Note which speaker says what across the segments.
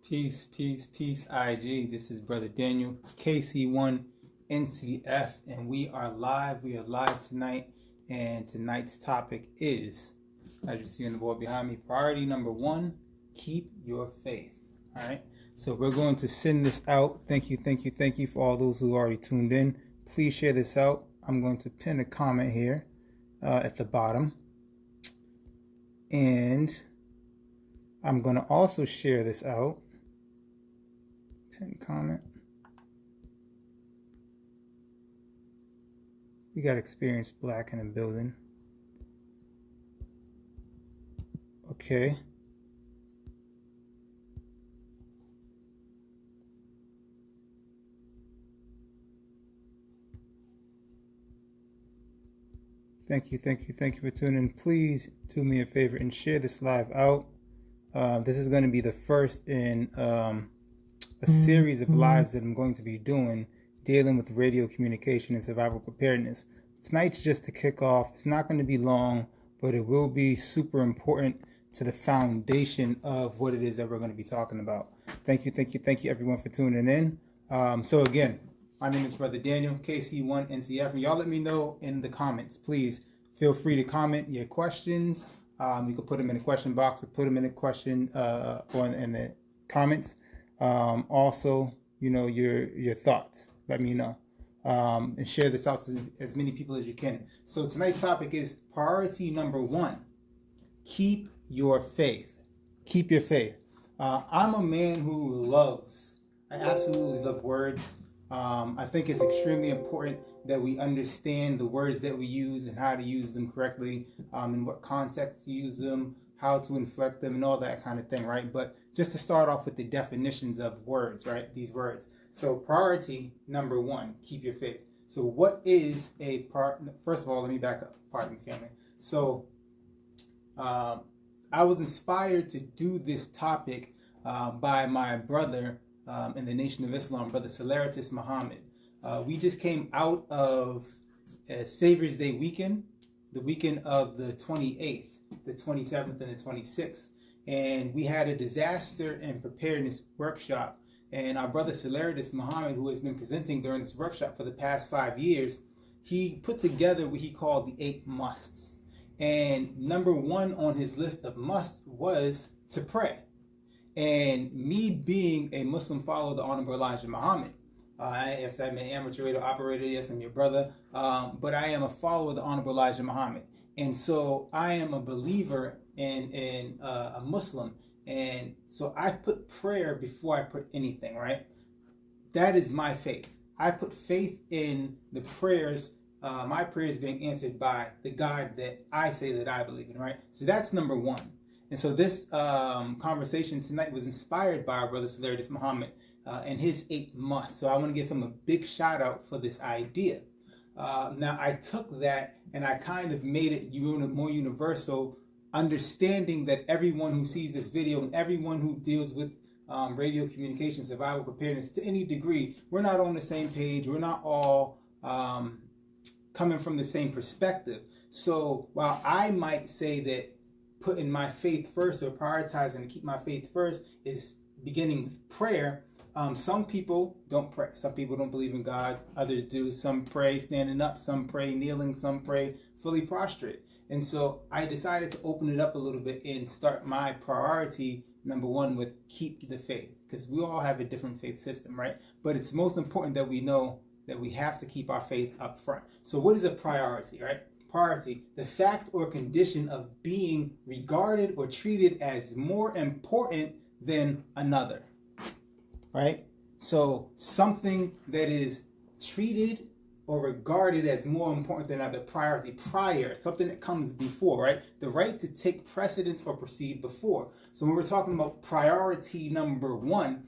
Speaker 1: Peace, peace, peace, IG. This is Brother Daniel, KC1 NCF, and we are live. We are live tonight, and tonight's topic is, as you see on the board behind me, priority number 1, keep your faith. All right, so we're going to send this out. Thank you for all those who already tuned in. Please share this out. I'm going to pin a comment here at the bottom, and I'm going to also share this out. Pin comment. We got Experienced Black in the building. Okay. Thank you for tuning in. Please do me a favor and share this live out. This is going to be the first in a series of lives that I'm going to be doing dealing with radio communication and survival preparedness. Tonight's just to kick off. It's not going to be long, but it will be super important to the foundation of what it is that we're going to be talking about. Thank you everyone for tuning in. So again, my name is Brother Daniel, KC1 NCF, and y'all let me know in the comments. Please feel free to comment your questions. You can put them in the question box or put them in the question or in the comments. Also, your thoughts. Let me know. And share this out to as many people as you can. So tonight's topic is priority number 1. Keep your faith. Keep your faith. I'm a man who I absolutely love words. I think it's extremely important that we understand the words that we use and how to use them correctly, in what context to use them, how to inflect them, and all that kind of thing, right? But just to start off with the definitions of words, right? These words. So priority number 1, keep your faith. So what is first of all, let me back up, pardon me, family. So I was inspired to do this topic by my brother in the Nation of Islam, Brother Salaratus Muhammad. We just came out of Savior's Day weekend, the weekend of the 28th, the 27th, and the 26th. And we had a disaster and preparedness workshop. And our brother Salaratus Muhammad, who has been presenting during this workshop for the past 5 years, he put together what he called the 8 musts. And number 1 on his list of musts was to pray. And me being a Muslim follower of the Honorable Elijah Muhammad, yes, I'm an amateur radio operator, yes, I'm your brother, but I am a follower of the Honorable Elijah Muhammad. And so I am a believer in a Muslim. And so I put prayer before I put anything, right? That is my faith. I put faith in the prayers, my prayers being answered by the God that I say that I believe in, right? So that's number 1. And so this conversation tonight was inspired by our brother Salaratus Muhammad and his 8 musts. So I want to give him a big shout out for this idea. Now I took that and I kind of made it more universal, understanding that everyone who sees this video and everyone who deals with radio communication, survival preparedness to any degree, we're not on the same page. We're not all coming from the same perspective. So while I might say that putting my faith first or prioritizing to keep my faith first is beginning with prayer, some people don't pray. Some people don't believe in God. Others do. Some pray standing up. Some pray kneeling. Some pray fully prostrate. And so I decided to open it up a little bit and start my priority number 1 with keep the faith, because we all have a different faith system, right? But it's most important that we know that we have to keep our faith up front. So what is a priority, right? Priority, the fact or condition of being regarded or treated as more important than another, right? So something that is treated or regarded as more important than other, prior, something that comes before, right? The right to take precedence or proceed before. So when we're talking about priority number 1,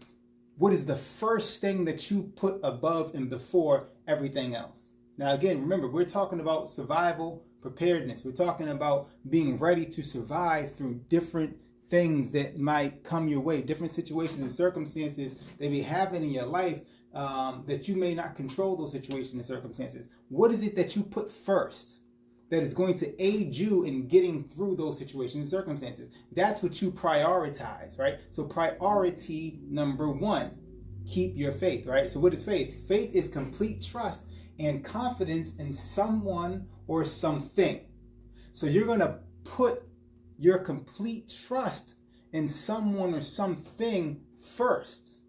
Speaker 1: what is the first thing that you put above and before everything else? Now again, remember, we're talking about survival preparedness. We're talking about being ready to survive through different things that might come your way, different situations and circumstances that may happen in your life that you may not control those situations and circumstances. What is it that you put first? that is going to aid you in getting through those situations and circumstances. That's what you prioritize, right? So priority number one, keep your faith, right? So what is faith? Faith is complete trust and confidence in someone or something. So you're going to put your complete trust in someone or something first,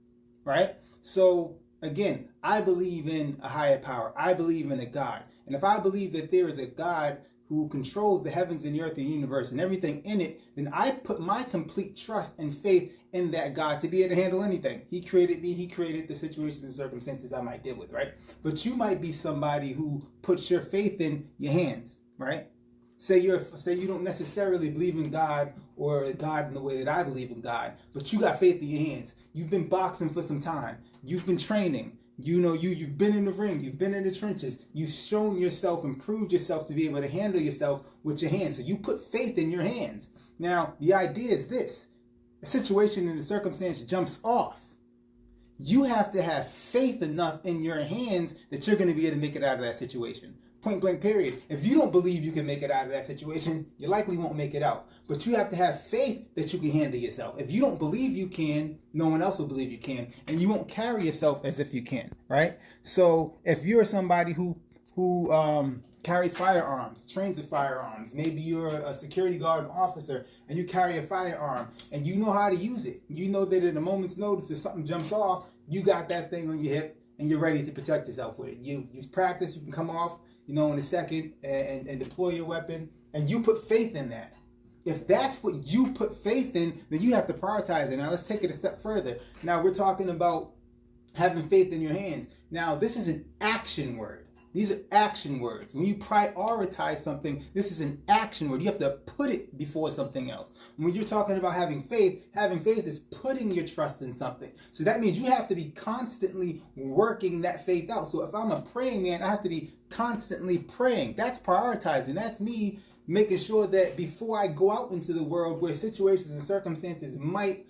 Speaker 1: right? So again, I believe in a higher power. I believe in a God. And if I believe that there is a God who controls the heavens and the earth and the universe and everything in it, then I put my complete trust and faith in that God to be able to handle anything. He created me. He created the situations and circumstances I might deal with, right? But you might be somebody who puts your faith in your hands, right? Say you don't necessarily believe in God or God in the way that I believe in God, but you got faith in your hands. You've been boxing for some time. You've been training. You've been in the ring. You've been in the trenches. You've shown yourself and proved yourself to be able to handle yourself with your hands. So you put faith in your hands. Now, the idea is this. A situation and a circumstance jumps off. You have to have faith enough in your hands that you're going to be able to make it out of that situation. Point blank, period. If you don't believe you can make it out of that situation, you likely won't make it out. But you have to have faith that you can handle yourself. If you don't believe you can, no one else will believe you can. And you won't carry yourself as if you can, right? So if you're somebody who carries firearms, trains with firearms, maybe you're a security guard officer and you carry a firearm and you know how to use it. You know that at a moment's notice, if something jumps off, you got that thing on your hip and you're ready to protect yourself with it. You've practiced, you can come off, in a second and deploy your weapon, and you put faith in that. If that's what you put faith in, then you have to prioritize it. Now let's take it a step further. Now we're talking about having faith in your hands. Now this is an action word. These are action words. When you prioritize something, this is an action word. You have to put it before something else. When you're talking about having faith is putting your trust in something. So that means you have to be constantly working that faith out. So if I'm a praying man, I have to be constantly praying. That's prioritizing. That's me making sure that before I go out into the world where situations and circumstances might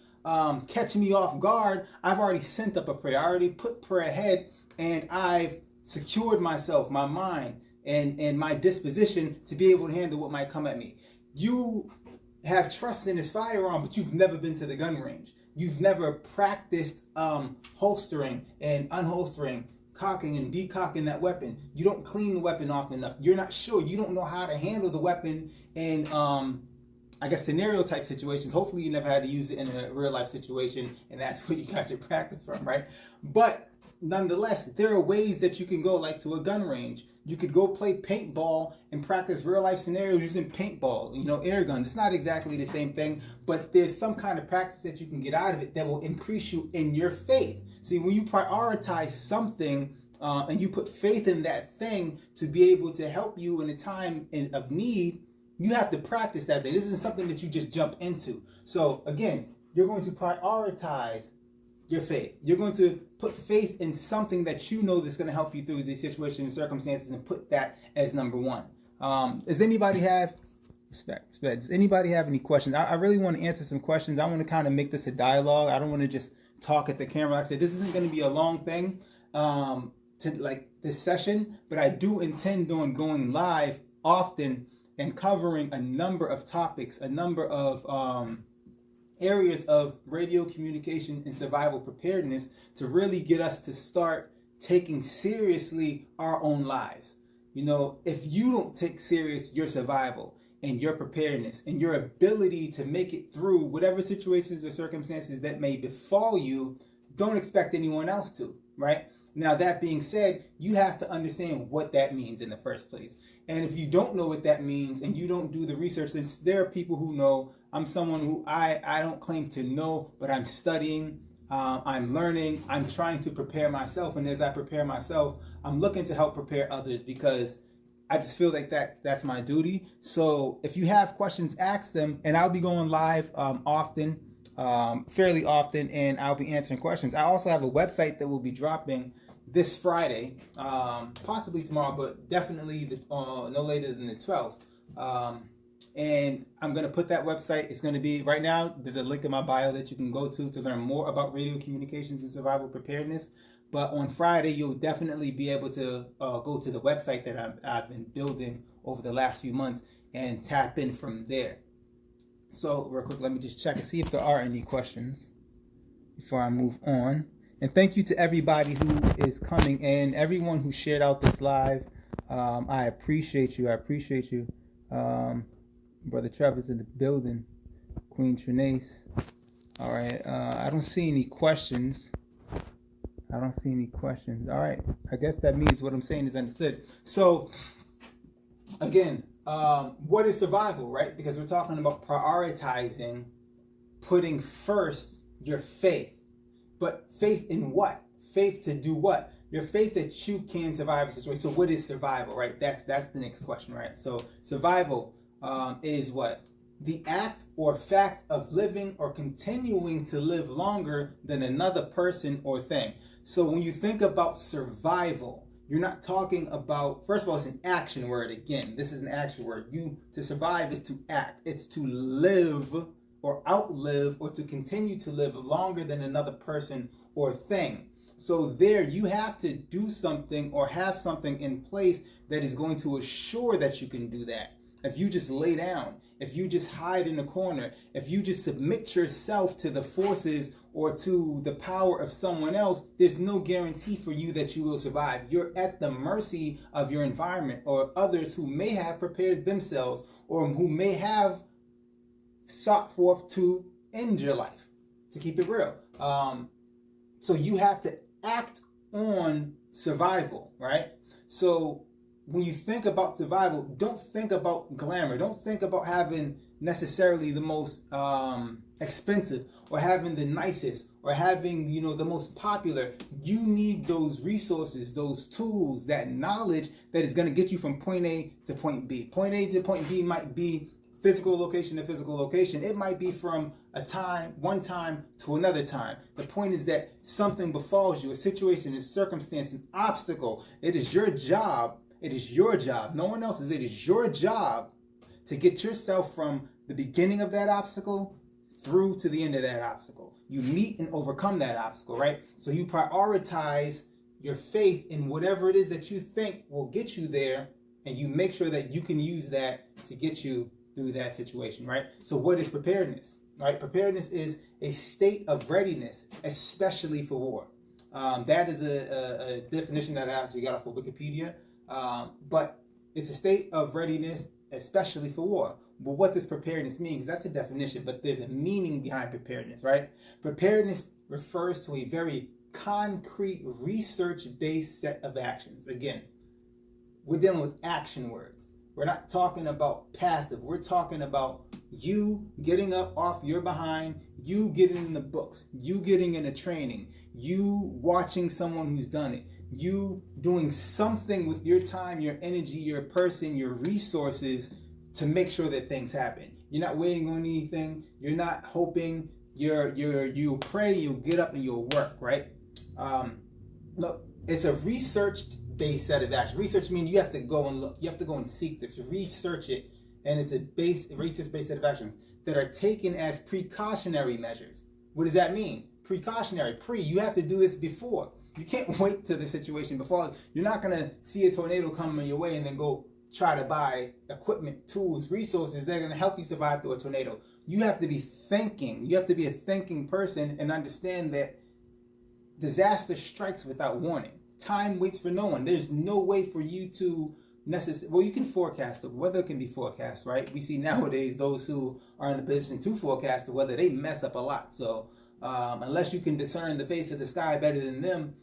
Speaker 1: catch me off guard, I've already sent up a prayer. I already put prayer ahead, and I've secured myself, my mind, and my disposition to be able to handle what might come at me. You have trust in this firearm, but you've never been to the gun range. You've never practiced holstering and unholstering, cocking and decocking that weapon. You don't clean the weapon often enough. You're not sure. You don't know how to handle the weapon in scenario type situations. Hopefully you never had to use it in a real life situation, and that's where you got your practice from, right? But nonetheless, there are ways that you can go, like to a gun range. You could go play paintball and practice real life scenarios using paintball, air guns. It's not exactly the same thing, but there's some kind of practice that you can get out of it that will increase you in your faith. See, when you prioritize something and you put faith in that thing to be able to help you in a time of need, you have to practice that thing. This isn't something that you just jump into. So again, you're going to prioritize your faith. You're going to put faith in something that you know that's going to help you through these situations and circumstances, and put that as number one. Does anybody have any questions? I really want to answer some questions. I want to kind of make this a dialogue. I don't want to just talk at the camera. Like I said, this isn't going to be a long thing to like this session, but I do intend on going live often and covering a number of topics, a number of areas of radio communication and survival preparedness to really get us to start taking seriously our own lives. If you don't take serious your survival and your preparedness and your ability to make it through whatever situations or circumstances that may befall you, don't expect anyone else to, right? Now, that being said, you have to understand what that means in the first place. And if you don't know what that means and you don't do the research, then there are people who know. I'm someone who I don't claim to know, but I'm studying, I'm learning, I'm trying to prepare myself. And as I prepare myself, I'm looking to help prepare others, because I just feel like that's my duty. So if you have questions, ask them, and I'll be going live often, fairly often, and I'll be answering questions. I also have a website that will be dropping this Friday, possibly tomorrow, but definitely no later than the 12th. And I'm going to put that website. It's going to be, right now, there's a link in my bio that you can go to learn more about radio communications and survival preparedness. But on Friday, you'll definitely be able to go to the website that I've been building over the last few months and tap in from there. So real quick, let me just check and see if there are any questions before I move on. And thank you to everybody who is coming in, everyone who shared out this live. I appreciate you. Brother Trevor's in the building. Queen Trinace. All right. I don't see any questions. All right. I guess that means what I'm saying is understood. So, again, what is survival, right? Because we're talking about prioritizing, putting first your faith. But faith in what? Faith to do what? Your faith that you can survive a situation. So what is survival, right? That's the next question, right? So survival is what? The act or fact of living or continuing to live longer than another person or thing. So when you think about survival, you're not talking about, first of all, it's an action word. Again, this is an action word. To survive is to act. It's to live or outlive or to continue to live longer than another person or thing. So there you have to do something or have something in place that is going to assure that you can do that. If you just lay down, if you just hide in a corner, if you just submit yourself to the forces or to the power of someone else, there's no guarantee for you that you will survive. You're at the mercy of your environment or others who may have prepared themselves or who may have sought forth to end your life, to keep it real. So you have to act on survival, right? So when you think about survival, don't think about glamour. Don't think about having necessarily the most expensive or having the nicest or having, the most popular. You need those resources, those tools, that knowledge that is going to get you from point A to point B. Point A to point B might be physical location to physical location. It might be from one time to another time. The point is that something befalls you, a situation, a circumstance, an obstacle. It is your job. No one else's. It is your job to get yourself from the beginning of that obstacle through to the end of that obstacle. You meet and overcome that obstacle, right? So you prioritize your faith in whatever it is that you think will get you there, and you make sure that you can use that to get you through that situation, right? So what is preparedness, right? Preparedness is a state of readiness, especially for war. That is a definition that I actually got off of Wikipedia, but it's a state of readiness, especially for war. But what does preparedness mean? Because that's a definition, but there's a meaning behind preparedness, right? Preparedness refers to a very concrete, research-based set of actions. Again, we're dealing with action words. We're not talking about passive. We're talking about you getting up off your behind, you getting in the books, you getting in a training, you watching someone who's done it, you doing something with your time, your energy, your person, your resources to make sure that things happen. You're not waiting on anything. You're not hoping. You'll pray, you'll get up and you'll work, right? Look, it's a research-based set of actions. Research means you have to go and look. You have to go and seek this, research it, and it's a research-based set of actions that are taken as precautionary measures. What does that mean? Precautionary, you have to do this before. You can't wait till the situation befalls. You're not going to see a tornado coming your way and then go try to buy equipment, tools, resources that are going to help you survive through a tornado. You have to be thinking. You have to be a thinking person and understand that disaster strikes without warning. Time waits for no one. There's no way for you to well, you can forecast the weather. Can be forecast, right? We see nowadays those who are in a position to forecast the weather, they mess up a lot. So unless you can discern the face of the sky better than them,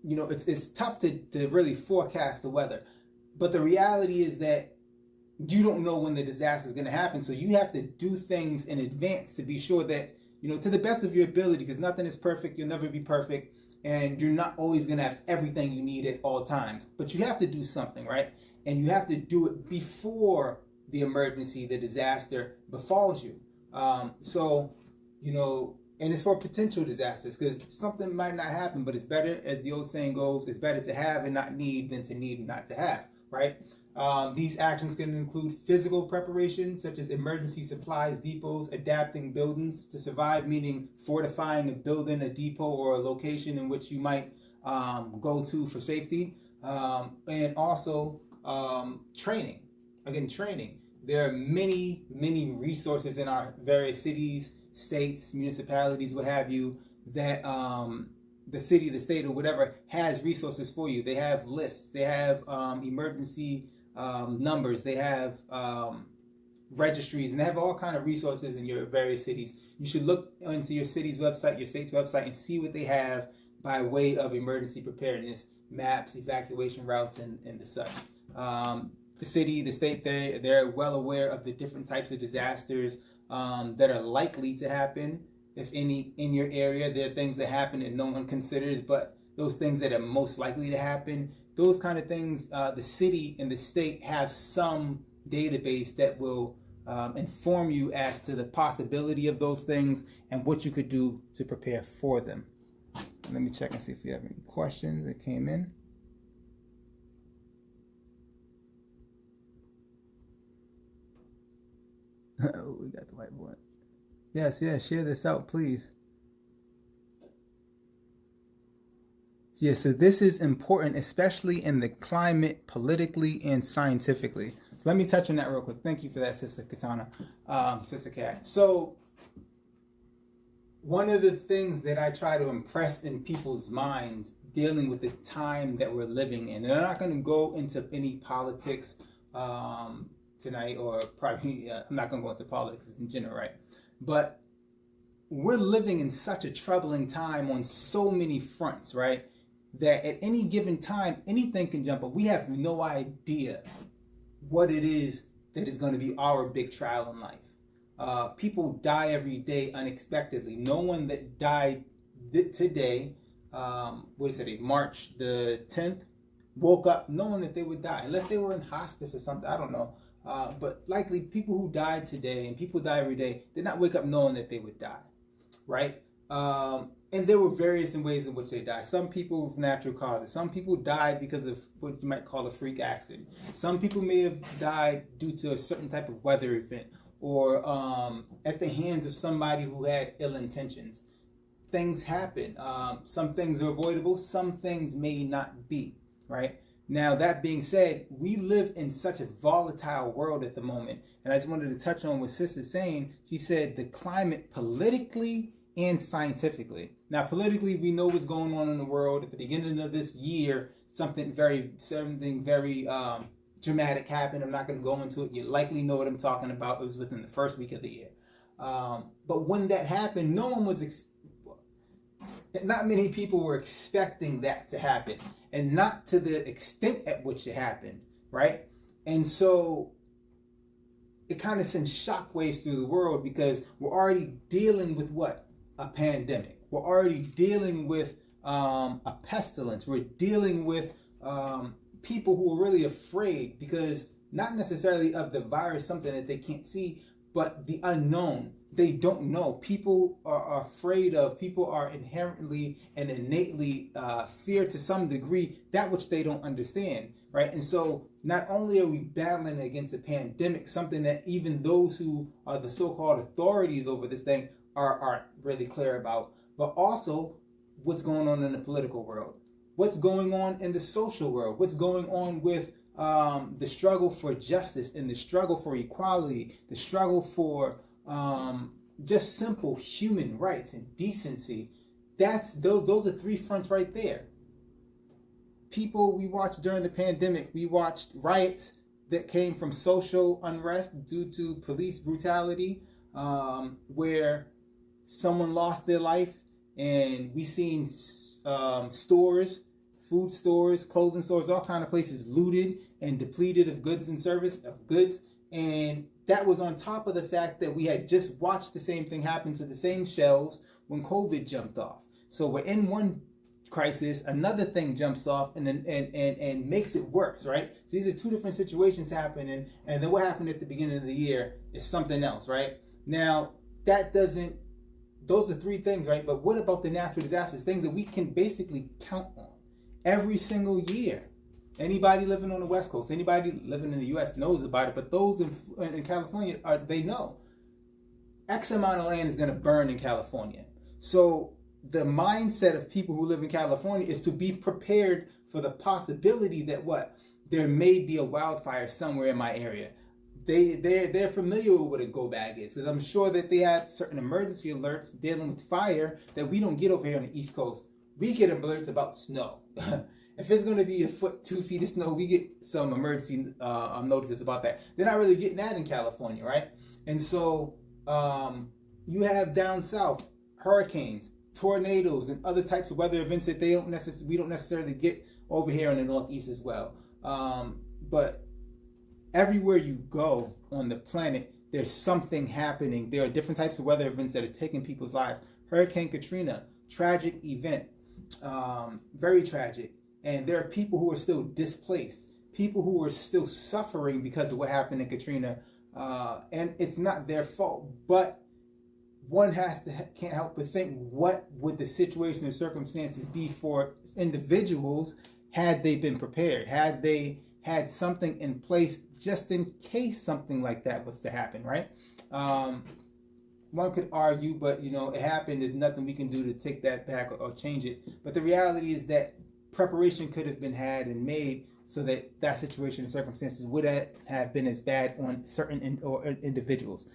Speaker 1: it's tough to really forecast the weather. But the reality is that you don't know when the disaster is going to happen. So you have to do things in advance to be sure that, to the best of your ability, because nothing is perfect. You'll never be perfect. And you're not always going to have everything you need at all times. But you have to do something, right? And you have to do it before the emergency, the disaster befalls you. And it's for potential disasters, because something might not happen, but it's better, as the old saying goes, it's better to have and not need than to need and not to have, right? These actions can include physical preparation, such as emergency supplies, depots, adapting buildings to survive, meaning fortifying a building, a depot, or a location in which you might go to for safety, and also training. are getting training. There are many, many resources in our various cities, states, municipalities, what have you, that the city, the state, or whatever has resources for you. They have lists. They have emergency numbers. They have registries, and they have all kind of resources in your various cities. You should look into your city's website, your state's website, and see what they have by way of emergency preparedness, maps, evacuation routes, and the such. The city, the state, they're well aware of the different types of disasters that are likely to happen, if any, in your area. There are things that happen that no one considers, but those things that are most likely to happen, those kind of things, the city and the state have some database that will inform you as to the possibility of those things and what you could do to prepare for them. Let me check and see if we have any questions that came in. Oh, we got the whiteboard. Yes, share this out, please. Yeah, so this is important, especially in the climate, politically and scientifically. So let me touch on that real quick. Thank you for that, Sister Katana, Sister Kat. So one of the things that I try to impress in people's minds dealing with the time that we're living in, and I'm not going to go into any politics tonight, or probably I'm not going to go into politics in general, right? But we're living in such a troubling time on so many fronts, right? That at any given time, anything can jump up. We have no idea what it is that is going to be our big trial in life. People die every day unexpectedly. No one that died today, what is it, March the 10th, woke up knowing that they would die, unless they were in hospice or something, I don't know. But likely people who died today, and people die every day, did not wake up knowing that they would die, right? And there were various ways in which they died. Some people with natural causes. Some people died because of what you might call a freak accident. Some people may have died due to a certain type of weather event, or at the hands of somebody who had ill intentions. Things happen. Some things are avoidable. Some things may not be, right? Now, that being said, we live in such a volatile world at the moment. And I just wanted to touch on what Sister's saying. She said the climate politically and scientifically. Now, politically, we know what's going on in the world. At the beginning of this year, something very dramatic happened. I'm not going to go into it. You likely know what I'm talking about. It was within the first week of the year. But when that happened, no one was not many people were expecting that to happen, and not to the extent at which it happened, right? And so it kind of sends shockwaves through the world, because we're already dealing with what? A pandemic. We're already dealing with a pestilence. We're dealing with people who are really afraid, because not necessarily of the virus, something that they can't see, but the unknown. They don't know. People are afraid of, people are inherently and innately fear to some degree that which they don't understand, right? And so not only are we battling against a pandemic, something that even those who are the so-called authorities over this thing aren't really clear about, but also what's going on in the political world, what's going on in the social world, what's going on with the struggle for justice and the struggle for equality, the struggle for just simple human rights and decency. Those are three fronts right there. People, we watched during the pandemic, we watched riots that came from social unrest due to police brutality, where someone lost their life, and we seen stores, food stores, clothing stores, all kind of places looted and depleted of goods and goods. And that was on top of the fact that we had just watched the same thing happen to the same shelves when COVID jumped off. So we're in one crisis, another thing jumps off and makes it worse, right? So these are two different situations happening, and then what happened at the beginning of the year is something else, right? Now, those are three things, right? But what about the natural disasters, things that we can basically count on every single year? Anybody living on the West Coast, anybody living in the U.S. knows about it, but those in California, they know. X amount of land is going to burn in California. So the mindset of people who live in California is to be prepared for the possibility that there may be a wildfire somewhere in my area. they're familiar with what a go bag is, because I'm sure that they have certain emergency alerts dealing with fire that we don't get over here on the East Coast. We get alerts about snow. If it's going to be a foot, 2 feet of snow, we get some emergency notices about that. They're not really getting that in California, right? And so you have down south hurricanes, tornadoes, and other types of weather events that we don't necessarily get over here in the Northeast as well. But everywhere you go on the planet, there's something happening. There are different types of weather events that are taking people's lives. Hurricane Katrina, tragic event, very tragic. And there are people who are still displaced, people who are still suffering because of what happened in Katrina. And it's not their fault, but one can't help but think, what would the situation or circumstances be for individuals had they been prepared, had they had something in place just in case something like that was to happen, right? One could argue, but it happened. There's nothing we can do to take that back or change it. But the reality is that preparation could have been had and made so that that situation and circumstances would have been as bad on certain individuals.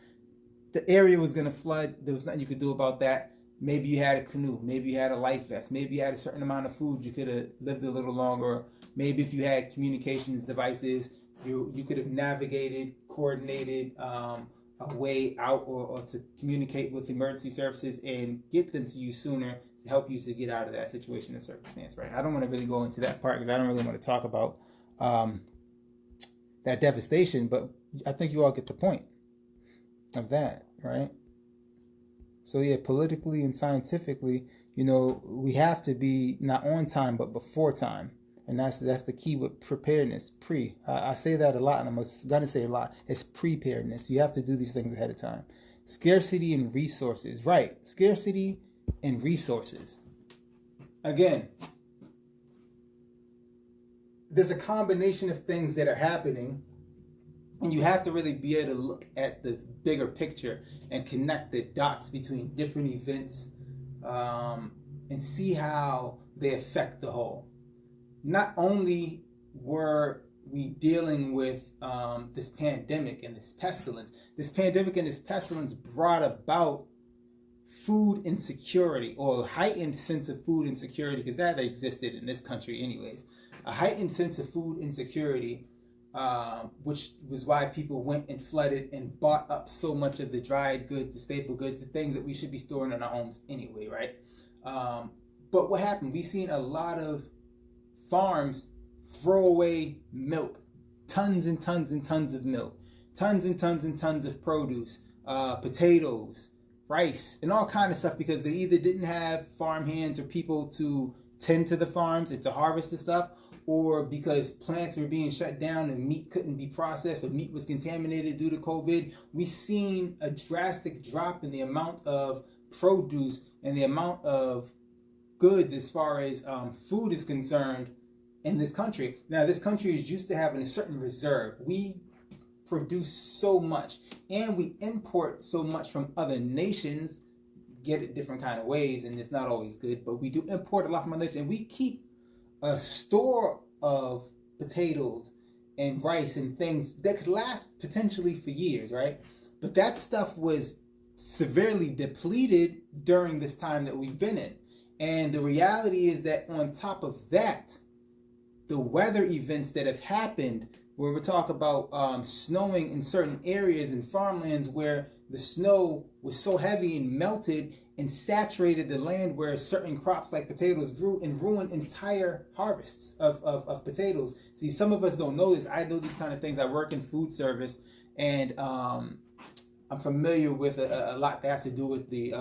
Speaker 1: The area was going to flood. There was nothing you could do about that. Maybe you had a canoe. Maybe you had a life vest. Maybe you had a certain amount of food. You could have lived a little longer. Maybe if you had communications devices, you could have navigated, coordinated a way out or to communicate with emergency services and get them to you sooner to help you to get out of that situation and circumstance, right? I don't want to really go into that part because I don't really want to talk about that devastation, but I think you all get the point of that, right? So yeah, politically and scientifically, we have to be not on time, but before time. And that's the key with preparedness. I say that a lot, and I'm going to say a lot. It's preparedness. You have to do these things ahead of time. Scarcity and resources. Right. Scarcity and resources. Again, there's a combination of things that are happening, and you have to really be able to look at the bigger picture and connect the dots between different events and see how they affect the whole. Not only were we dealing with this pandemic and this pestilence, brought about food insecurity, or a heightened sense of food insecurity, because that existed in this country anyways. A heightened sense of food insecurity, which was why people went and flooded and bought up so much of the dried goods, the staple goods, the things that we should be storing in our homes anyway, right? But what happened? We've seen a lot of farms throw away milk, tons and tons and tons of milk, tons and tons and tons of produce, potatoes, rice, and all kind of stuff, because they either didn't have farm hands or people to tend to the farms and to harvest the stuff, or because plants were being shut down and meat couldn't be processed, or meat was contaminated due to COVID. We've seen a drastic drop in the amount of produce and the amount of goods as far as food is concerned in this country. Now, this country is used to having a certain reserve. We produce so much, and we import so much from other nations, get it different kind of ways, and it's not always good, but we do import a lot from other nations, and we keep a store of potatoes and rice and things that could last potentially for years, right? But that stuff was severely depleted during this time that we've been in. And the reality is that on top of that, the weather events that have happened, where we talk about snowing in certain areas and farmlands where the snow was so heavy and melted and saturated the land where certain crops like potatoes grew, and ruined entire harvests of potatoes. See, some of us don't know this. I know these kind of things. I work in food service, and I'm familiar with a lot that has to do with the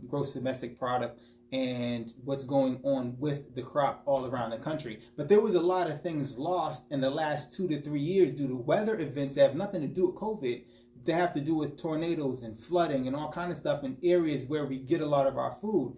Speaker 1: gross domestic product and what's going on with the crop all around the country. But there was a lot of things lost in the last 2 to 3 years due to weather events that have nothing to do with COVID. They have to do with tornadoes and flooding and all kind of stuff in areas where we get a lot of our food.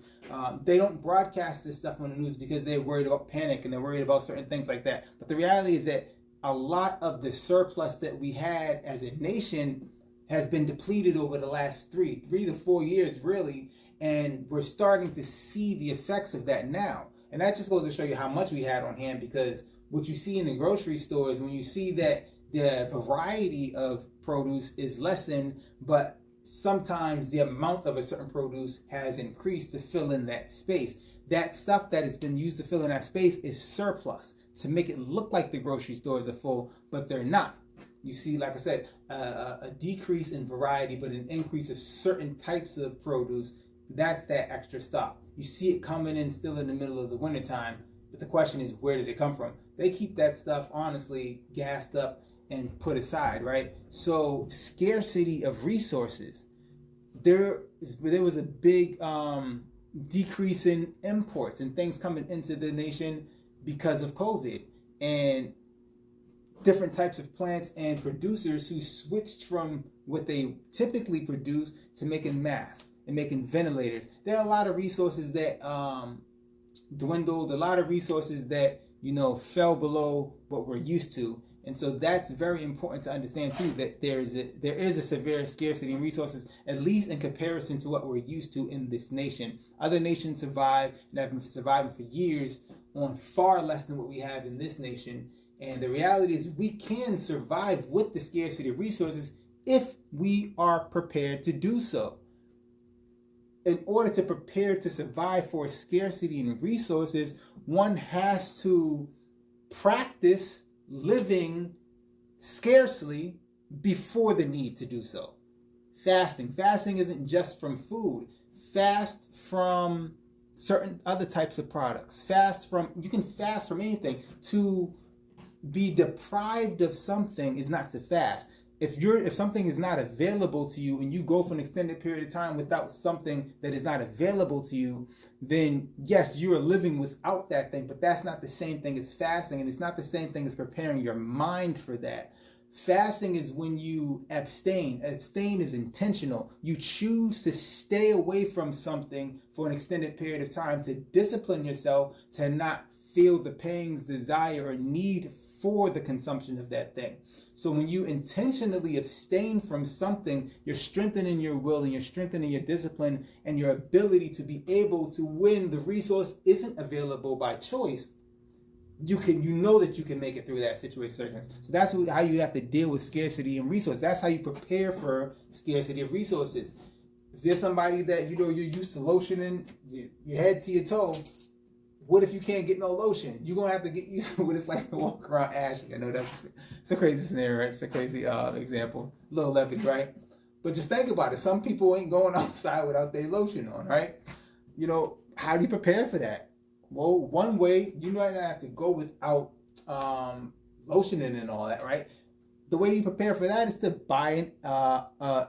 Speaker 1: They don't broadcast this stuff on the news because they're worried about panic and they're worried about certain things like that. But the reality is that a lot of the surplus that we had as a nation has been depleted over the last 3 to 4 years, really. And we're starting to see the effects of that now. And that just goes to show you how much we had on hand, because what you see in the grocery stores, when you see that the variety of produce is lessened, but sometimes the amount of a certain produce has increased to fill in that space. That stuff that has been used to fill in that space is surplus to make it look like the grocery stores are full, but they're not. You see, like I said, a decrease in variety, but an increase of certain types of produce. That's that extra stock. You see it coming in still in the middle of the wintertime, but the question is, where did it come from? They keep that stuff, honestly, gassed up and put aside, right? So scarcity of resources. There was a big decrease in imports and things coming into the nation because of COVID, and different types of plants and producers who switched from what they typically produce to making masks and making ventilators. There are a lot of resources that dwindled, a lot of resources that, you know, fell below what we're used to. And so that's very important to understand too, that there is a severe scarcity in resources, at least in comparison to what we're used to in this nation. Other nations survive and have been surviving for years on far less than what we have in this nation. And the reality is we can survive with the scarcity of resources if we are prepared to do so. In order to prepare to survive for a scarcity in resources, one has to practice living scarcely before the need to do so. Fasting. Fasting isn't just from food. Fast from certain other types of products. You can fast from anything. To be deprived of something is not to fast. If something is not available to you and you go for an extended period of time without something that is not available to you, then yes, you are living without that thing, but that's not the same thing as fasting, and it's not the same thing as preparing your mind for that. Fasting is when you abstain. Abstain is intentional. You choose to stay away from something for an extended period of time to discipline yourself to not feel the pangs, desire, or need for the consumption of that thing. So when you intentionally abstain from something, you're strengthening your will and you're strengthening your discipline and your ability to be able to, when the resource isn't available by choice, you know that you can make it through that situation. So that's how you have to deal with scarcity and resource. That's how you prepare for scarcity of resources. If there's somebody that you're used to lotioning your head to your toe, what if you can't get no lotion? You're going to have to get used to what it's like to walk around ashy. I know it's a crazy scenario, right? It's a crazy example. A little levity, right? But just think about it. Some people ain't going outside without their lotion on, right? You know, how do you prepare for that? Well, one way, you might not have to go without lotioning and all that, right? The way you prepare for that is to buy a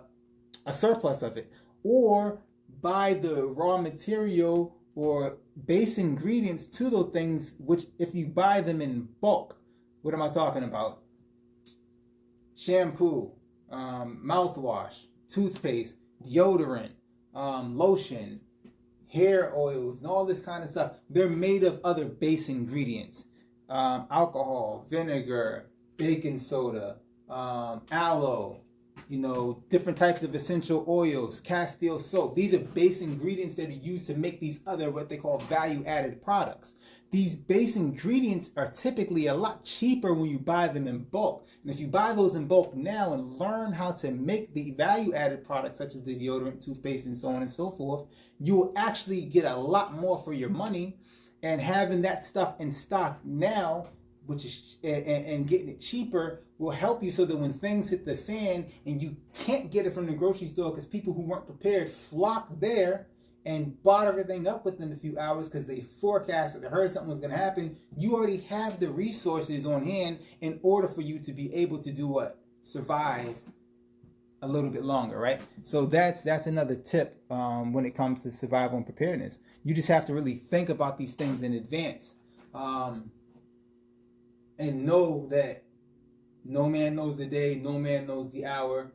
Speaker 1: surplus of it, or buy the raw material or base ingredients to those things, which if you buy them in bulk, what am I talking about? Shampoo, mouthwash, toothpaste, deodorant, lotion, hair oils, and all this kind of stuff. They're made of other base ingredients. Alcohol, vinegar, baking soda, aloe, different types of essential oils, Castile soap. These are base ingredients that are used to make these other, what they call value-added products. These base ingredients are typically a lot cheaper when you buy them in bulk. And if you buy those in bulk now and learn how to make the value-added products, such as the deodorant, toothpaste, and so on and so forth, you will actually get a lot more for your money. And having that stuff in stock now, which is and getting it cheaper, will help you so that when things hit the fan and you can't get it from the grocery store because people who weren't prepared flocked there and bought everything up within a few hours because they forecasted or heard something was going to happen, you already have the resources on hand in order for you to be able to do what? Survive a little bit longer, right? So that's another tip when it comes to survival and preparedness. You just have to really think about these things in advance. And know that no man knows the day, no man knows the hour.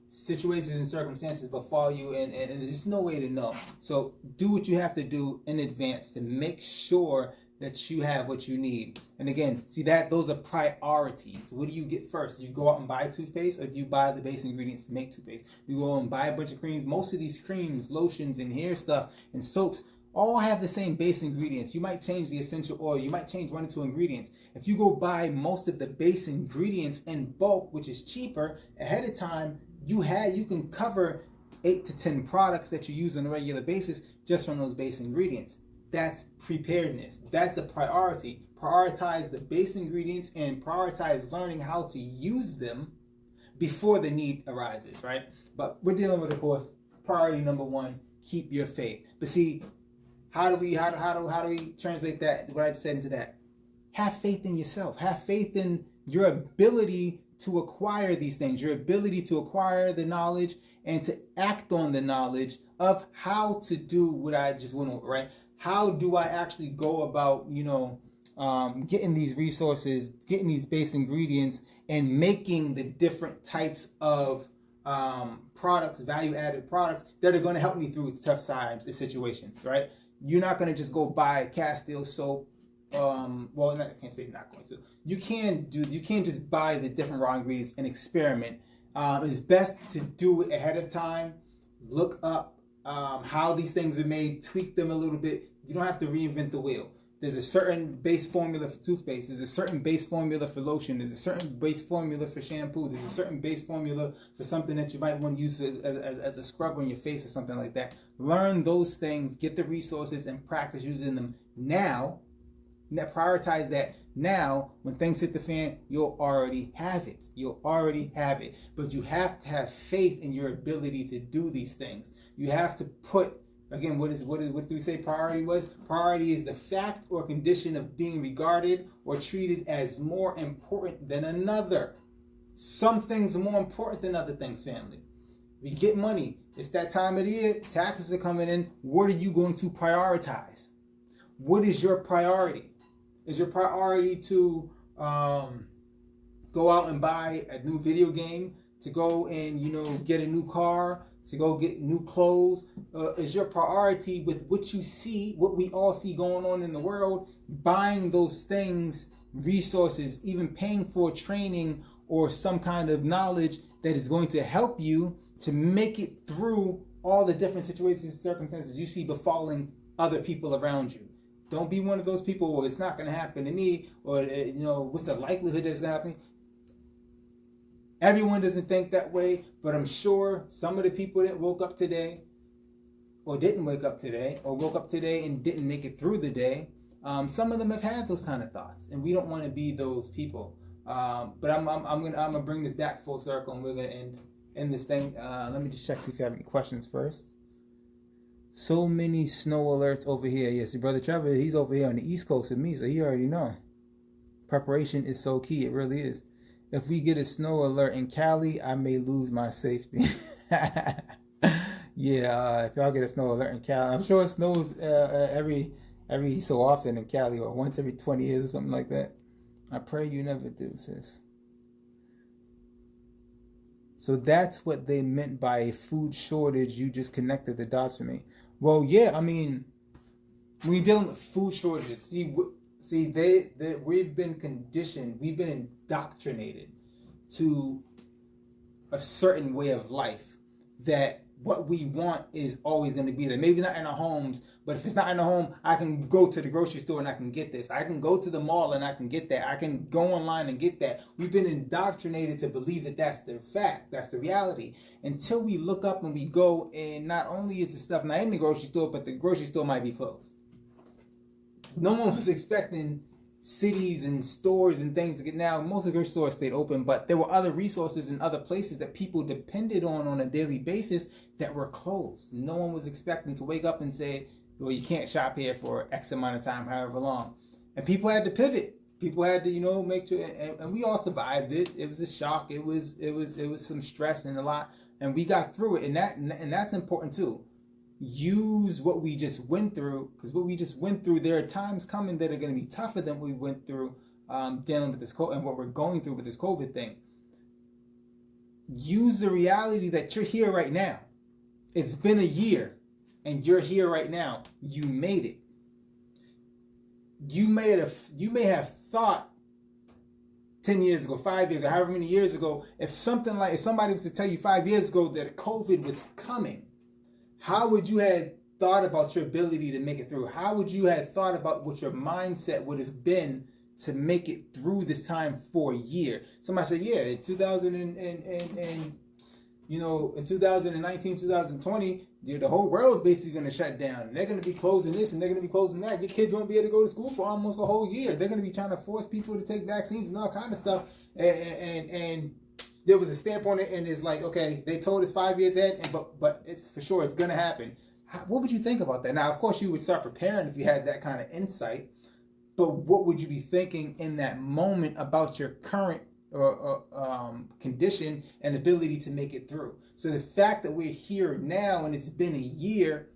Speaker 1: Situations and circumstances befall you, and there's just no way to know. So do what you have to do in advance to make sure that you have what you need. And again, see that those are priorities. What do you get first? Do you go out and buy toothpaste, or do you buy the base ingredients to make toothpaste? You go and buy a bunch of creams. Most of these creams, lotions, and hair stuff and soaps all have the same base ingredients. You might change the essential oil. You might change 1 or 2 ingredients. If you go buy most of the base ingredients in bulk, which is cheaper, ahead of time, you can cover 8 to 10 products that you use on a regular basis just from those base ingredients. That's preparedness. That's a priority. Prioritize the base ingredients and prioritize learning how to use them before the need arises, right? But we're dealing with, of course, priority number 1, keep your faith. But see, how do we translate that, what I said, into that? Have faith in yourself. Have faith in your ability to acquire these things, your ability to acquire the knowledge and to act on the knowledge of how to do what I just went over, right? How do I actually go about, getting these resources, getting these base ingredients, and making the different types of products, value-added products that are going to help me through tough times and situations, right? You're not going to just go buy Castile soap. I can't say you're not going to. You can't just buy the different raw ingredients and experiment. It's best to do it ahead of time. Look up how these things are made, tweak them a little bit. You don't have to reinvent the wheel. There's a certain base formula for toothpaste. There's a certain base formula for lotion. There's a certain base formula for shampoo. There's a certain base formula for something that you might want to use as a scrub on your face or something like that. Learn those things, get the resources, and practice using them now. Prioritize that now. When things hit the fan, you'll already have it. You'll already have it. But you have to have faith in your ability to do these things. You have to put, again, what do we say priority was? Priority is the fact or condition of being regarded or treated as more important than another. Some things are more important than other things, family. We get money. It's that time of the year. Taxes are coming in. What are you going to prioritize? What is your priority? Is your priority to go out and buy a new video game, to go and get a new car, to go get new clothes? Is your priority with what you see, what we all see going on in the world, buying those things, resources, even paying for training or some kind of knowledge that is going to help you to make it through all the different situations and circumstances you see befalling other people around you? Don't be one of those people, well, it's not going to happen to me, or, what's the likelihood that it's going to happen? Everyone doesn't think that way, but I'm sure some of the people that woke up today, or didn't wake up today, or woke up today and didn't make it through the day, some of them have had those kind of thoughts, and we don't want to be those people. But I'm gonna bring this back full circle, and we're gonna end this thing. Let me just check, see if you have any questions first. So many snow alerts over here. Yes, your brother Trevor, he's over here on the East Coast with me, so he already know. Preparation is so key. It really is. If we get a snow alert in Cali, I may lose my safety. Yeah, if y'all get a snow alert in Cali, I'm sure it snows every so often in Cali, or once every 20 years or something like that. I pray you never do, sis. So that's what they meant by a food shortage. You just connected the dots for me. Well, yeah, I mean, when you're dealing with food shortages, we've been conditioned, we've been indoctrinated to a certain way of life that what we want is always going to be there. Maybe not in our homes, but if it's not in the home, I can go to the grocery store and I can get this. I can go to the mall and I can get that. I can go online and get that. We've been indoctrinated to believe that that's the fact, that's the reality. Until we look up and we go, and not only is the stuff not in the grocery store, but the grocery store might be closed. No one was expecting cities and stores and things to get, now most of the grocery stores stayed open, but there were other resources in other places that people depended on a daily basis that were closed. No one was expecting to wake up and say, well, you can't shop here for X amount of time, however long. And people had to pivot. People had to, make sure, and we all survived it. It was a shock. It was some stress and a lot, and we got through it. And that's important too. Use what we just went through, because what we just went through, there are times coming that are going to be tougher than what we went through dealing with this COVID and what we're going through with this COVID thing. Use the reality that you're here right now. It's been a year and you're here right now. You made it. You may have thought 10 years ago, 5 years, or however many years ago, if somebody was to tell you 5 years ago that COVID was coming, how would you have thought about your ability to make it through? How would you have thought about what your mindset would have been to make it through this time for a year? Somebody said, yeah, in 2000 and in 2019, 2020, the whole world's basically going to shut down. And they're going to be closing this and they're going to be closing that. Your kids won't be able to go to school for almost a whole year. They're going to be trying to force people to take vaccines and all kind of stuff. And there was a stamp on it, and it's like, okay, they told us 5 years ahead, but it's for sure it's going to happen. What would you think about that? Now, of course, you would start preparing if you had that kind of insight. But what would you be thinking in that moment about your current condition and ability to make it through? So the fact that we're here now and it's been a year,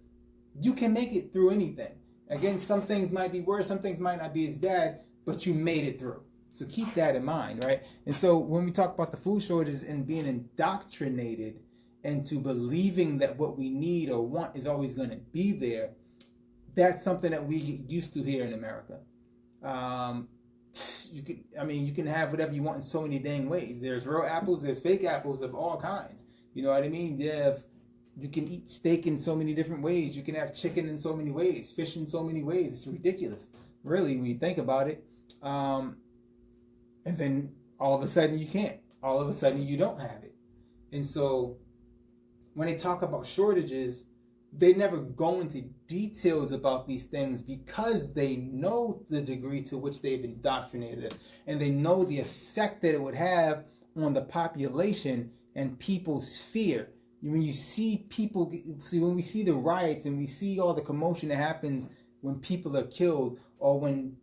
Speaker 1: you can make it through anything. Again, some things might be worse, some things might not be as bad, but you made it through. So keep that in mind, right? And so when we talk about the food shortages and being indoctrinated into believing that what we need or want is always going to be there, that's something that we get used to here in America. You can have whatever you want in so many dang ways. There's real apples, there's fake apples of all kinds. You know what I mean? You can eat steak in so many different ways. You can have chicken in so many ways, fish in so many ways. It's ridiculous, really, when you think about it. And then all of a sudden you can't. All of a sudden you don't have it. And so when they talk about shortages, they never go into details about these things because they know the degree to which they've indoctrinated it, and they know the effect that it would have on the population and people's fear. When you see people, when we see the riots and we see all the commotion that happens when people are killed, or when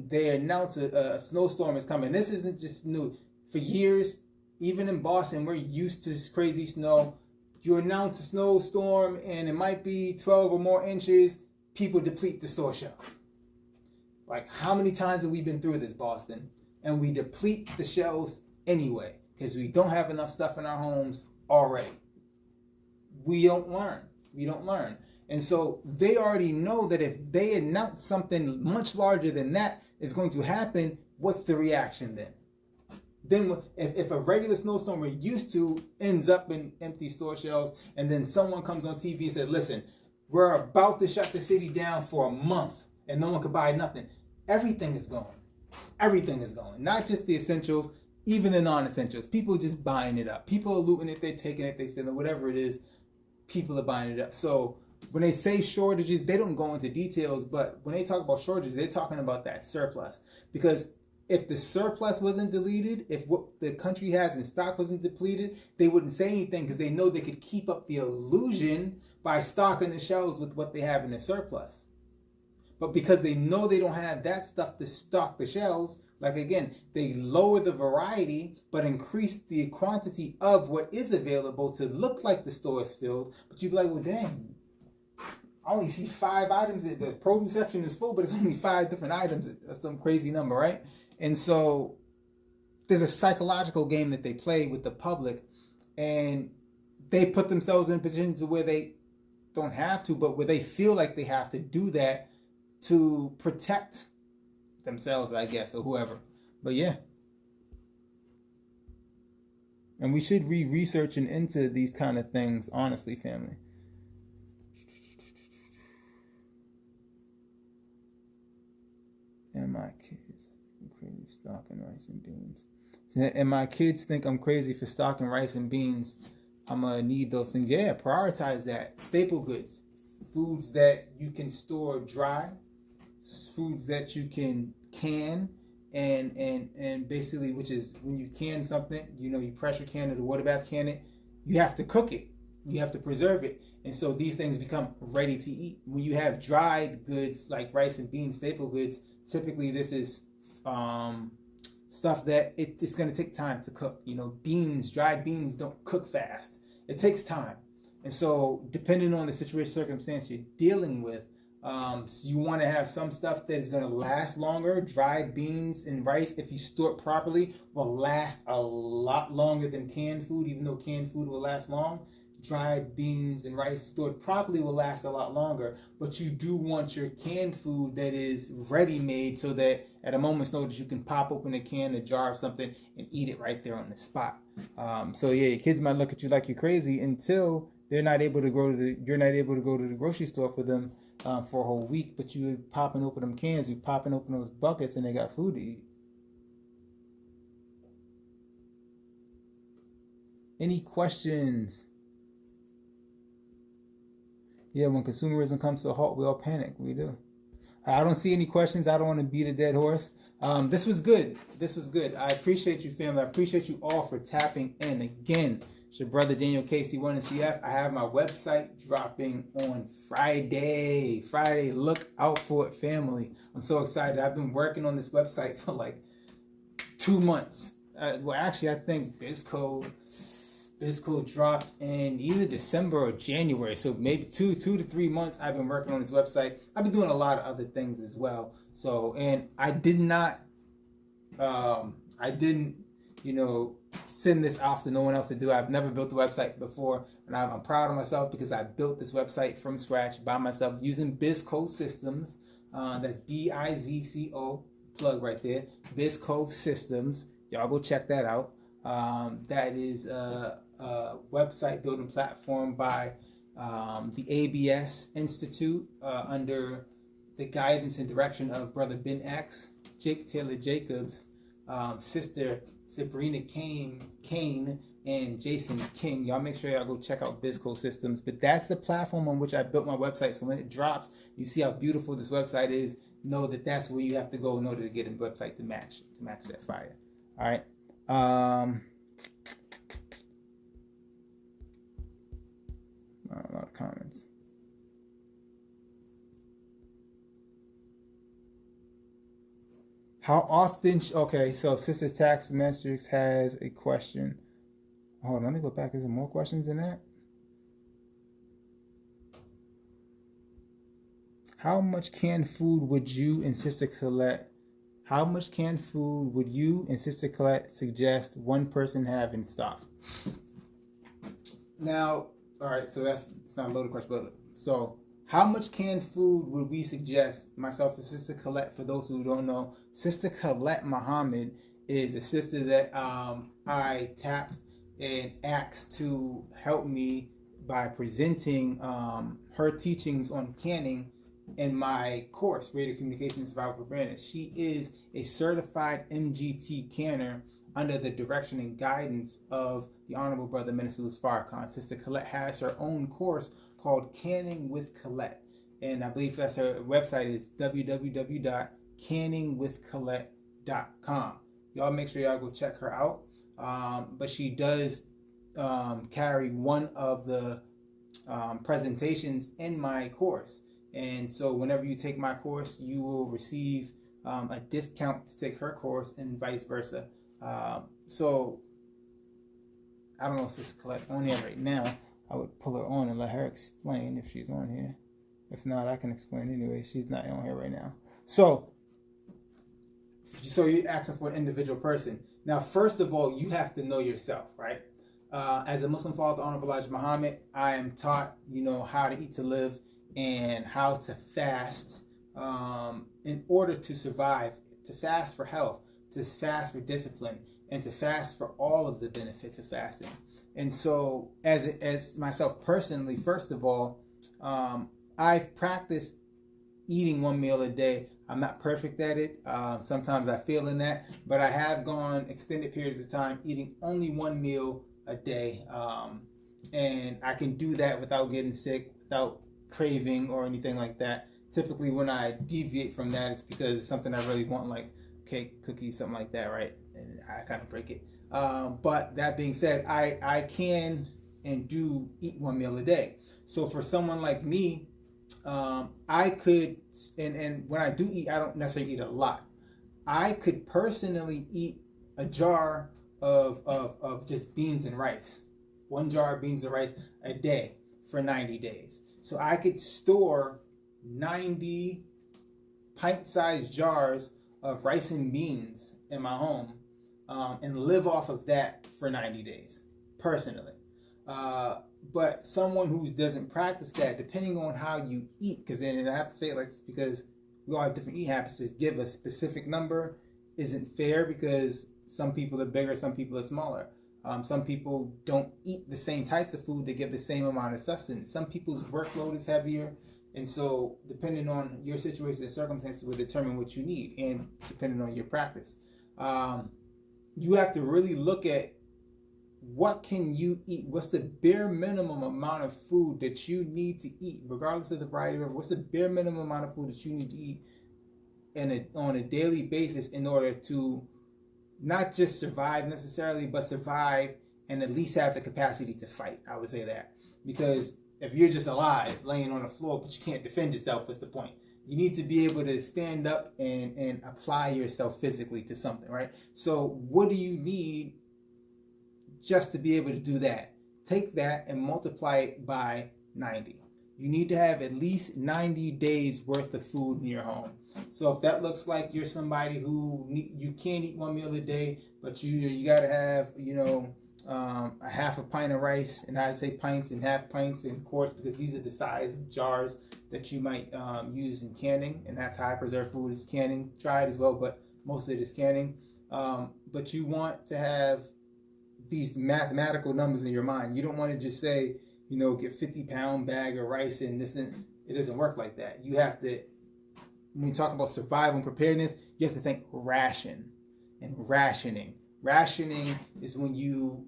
Speaker 1: they announce a snowstorm is coming. This isn't just new. For years, even in Boston, we're used to this crazy snow. You announce a snowstorm and it might be 12 or more inches, people deplete the store shelves. Like, how many times have we been through this, Boston? And we deplete the shelves anyway because we don't have enough stuff in our homes already. We don't learn. And so they already know that if they announce something much larger than that is going to happen, what's the reaction then? Then if a regular snowstorm we're used to ends up in empty store shelves, and then someone comes on TV and said, listen, we're about to shut the city down for a month and no one could buy nothing. Everything is going. Everything is going. Not just the essentials, even the non-essentials. People are just buying it up. People are looting it, they're taking it, they're stealing, whatever it is, people are buying it up. So when they say shortages, they don't go into details, but when they talk about shortages, they're talking about that surplus. Because if the surplus wasn't deleted, if what the country has in stock wasn't depleted, they wouldn't say anything because they know they could keep up the illusion by stocking the shelves with what they have in the surplus. But because they know they don't have that stuff to stock the shelves, like again, they lower the variety but increase the quantity of what is available to look like the store is filled. But you'd be like, well, dang, I only see 5 items. The produce section is full, but it's only 5 different items. That's some crazy number, right? And so there's a psychological game that they play with the public, and they put themselves in positions where they don't have to, but where they feel like they have to do that to protect themselves, I guess, or whoever. But yeah. And we should research into these kind of things, honestly, family. And my kids, I'm crazy stocking rice and beans. And my kids think I'm crazy for stocking rice and beans. I'm going to need those things. Yeah, prioritize that. Staple goods. Foods that you can store dry. Foods that you can and basically, which is when you can something, you pressure can it or water bath can it, you have to cook it. You have to preserve it. And so these things become ready to eat. When you have dried goods like rice and beans, staple goods, typically this is stuff that it's going to take time to cook. Beans, dried beans don't cook fast. It takes time. And so depending on the situation, circumstance you're dealing with, you want to have some stuff that is going to last longer. Dried beans and rice, if you store it properly, will last a lot longer than canned food, even though canned food will last long. Dried beans and rice stored properly will last a lot longer, but you do want your canned food that is ready-made so that at a moment's notice you can pop open a can, a jar of something, and eat it right there on the spot. So yeah, your kids might look at you like you're crazy until They're not able to go to the. You're not able to go to the grocery store for them for a whole week, but you popping open them cans, you popping open those buckets, and they got food to eat. Any questions? Yeah, when consumerism comes to a halt, we all panic. We do. I don't see any questions. I don't want to beat a dead horse. This was good. This was good. I appreciate you, family. I appreciate you all for tapping in. Again, it's your brother Daniel KC1 and CF. I have my website dropping on Friday. Look out for it, family. I'm so excited. I've been working on this website for like 2 months. Well, actually, I think BizCode dropped in either December or January, so maybe two to 3 months. I've been working on this website. I've been doing a lot of other things as well. So, and I didn't, send this off to no one else to do. I've never built a website before, and I'm proud of myself because I built this website from scratch by myself using BizCode Systems. That's BIZCO, plug right there. BizCode Systems. Y'all go check that out. That is a website building platform by the ABS Institute under the guidance and direction of Brother Ben X, Jake Taylor Jacobs, Sister Sabrina Kane, and Jason King. Y'all make sure y'all go check out BizCode Systems. But that's the platform on which I built my website. So when it drops, you see how beautiful this website is. Know that that's where you have to go in order to get a website to match that fire. All right. A lot of comments. How often? Okay, so Sister Tax Matrix has a question. Hold on, let me go back. Is there more questions than that? How much canned food would you and Sister Colette? How much canned food would you and Sister Colette suggest one person have in stock? Now, all right, so it's not a loaded question, but so how much canned food would we suggest, myself and Sister Colette? For those who don't know, Sister Colette Muhammad is a sister that I tapped and asked to help me by presenting her teachings on canning in my course, Radio Communication Survival Awareness. She is a certified MGT canner under the direction and guidance of the Honorable Brother Minister Louis Farrakhan. Sister Colette has her own course called Canning with Colette, and I believe that's her website is www.canningwithcolette.com. Y'all make sure y'all go check her out. But she does carry one of the presentations in my course. And so whenever you take my course, you will receive a discount to take her course and vice versa. So I don't know if Sister Colette's on here right now. I would pull her on and let her explain if she's on here. If not, I can explain anyway. She's not on here right now. So you're asking for an individual person. Now, first of all, you have to know yourself, right? As a Muslim follower of the Honorable Elijah Muhammad, I am taught, how to eat to live and how to fast in order to survive, to fast for health, to fast for discipline, and to fast for all of the benefits of fasting. And so as myself personally, first of all, I've practiced eating one meal a day. I'm not perfect at it. Sometimes I fail in that, but I have gone extended periods of time eating only one meal a day. And I can do that without getting sick, without craving or anything like that. Typically when I deviate from that, it's because it's something I really want, like cake, cookies, something like that, right? And I kind of break it. But that being said, I can and do eat one meal a day. So for someone like me, I could, and when I do eat, I don't necessarily eat a lot. I could personally eat a jar of just beans and rice. One jar of beans and rice a day for 90 days. So I could store 90 pint-sized jars of rice and beans in my home and live off of that for 90 days, personally. But someone who doesn't practice that, depending on how you eat, because then I have to say it like this because we all have different eating habits, to give a specific number isn't fair because some people are bigger, some people are smaller. Some people don't eat the same types of food to get the same amount of sustenance. Some people's workload is heavier. And so depending on your situation and circumstances will determine what you need, and depending on your practice. You have to really look at what can you eat? What's the bare minimum amount of food that you need to eat, regardless of the variety of it? What's the bare minimum amount of food that you need to eat on a daily basis in order to not just survive necessarily, but survive and at least have the capacity to fight? I would say that. Because if you're just alive, laying on the floor, but you can't defend yourself, what's the point? You need to be able to stand up and apply yourself physically to something, right? So what do you need just to be able to do that? Take that and multiply it by 90. You need to have at least 90 days worth of food in your home. So if that looks like you're somebody who you can't eat one meal a day, but you got to have, a half a pint of rice, and I'd say pints and half pints, and of course, because these are the size of jars that you might use in canning, and that's how I preserve food is canning. Try it as well, but most of it is canning. But you want to have these mathematical numbers in your mind. You don't want to just say, get 50-pound bag of rice and this, and it doesn't work like that. You have to, when you talk about survival and preparedness, you have to think ration and rationing. Rationing is when you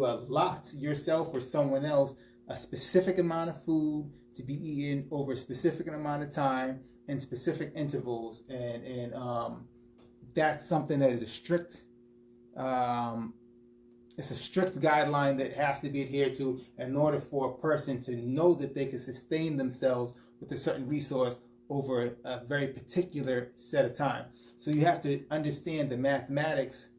Speaker 1: allot yourself or someone else a specific amount of food to be eaten over a specific amount of time in specific intervals, and that's something that is a strict it's a strict guideline that has to be adhered to in order for a person to know that they can sustain themselves with a certain resource over a very particular set of time. So you have to understand the mathematics